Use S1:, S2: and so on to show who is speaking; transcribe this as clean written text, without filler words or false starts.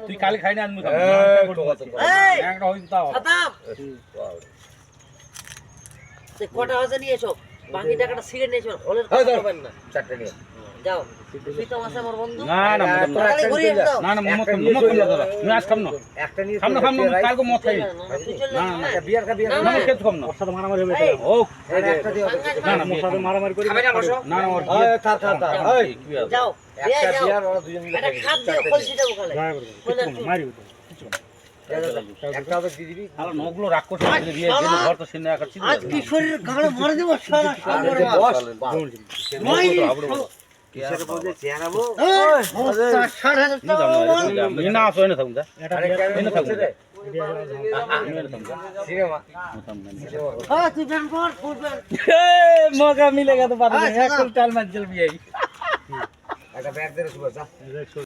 S1: তুই কালি খাই না আনবি
S2: কটা হাজার নিয়ে এসো, বাকি টাকাটা ছিঁড়ে নিয়ে এসো, হলের না চারটে নিয়ে যাও। তুই তো আছে আমার বন্ধু।
S1: না না না না মত দাদা আমি আজ খাম না একটা নিয়ে খাম না কালকে মত খাই না না বিয়ার খা বিয়ার না কেত খাম না ওর সাথে মারামারি হবে ও একটা দিও না না ওর সাথে মারামারি করি না না ওর থাক
S2: যাও
S1: একটা বিয়ার ওরা দুজন মিলে
S2: এটা খাপ দিও কলসিটা ওখানে
S1: মারি একটা হবে দিয়ে দিবি আলো নগুলো রাগ করতে বিয়ে দিয়ে ঘর তো সিনে আকার ছিল
S2: আজ কিশোরের গাড় মার দেব সারা
S1: বস
S3: কিসের বলে চেহারাবো
S2: ওই 60,000 টাকা
S1: না আসো এনে থাকুন এটা এনে থাকুন
S3: সিনেমা
S2: হ্যাঁ তুই জান পর ফুটবল
S1: मौका मिलेगा तो बात नहीं है कुल टाल मत जल भी आई
S3: একটা ব্যাগ দে সুভাষ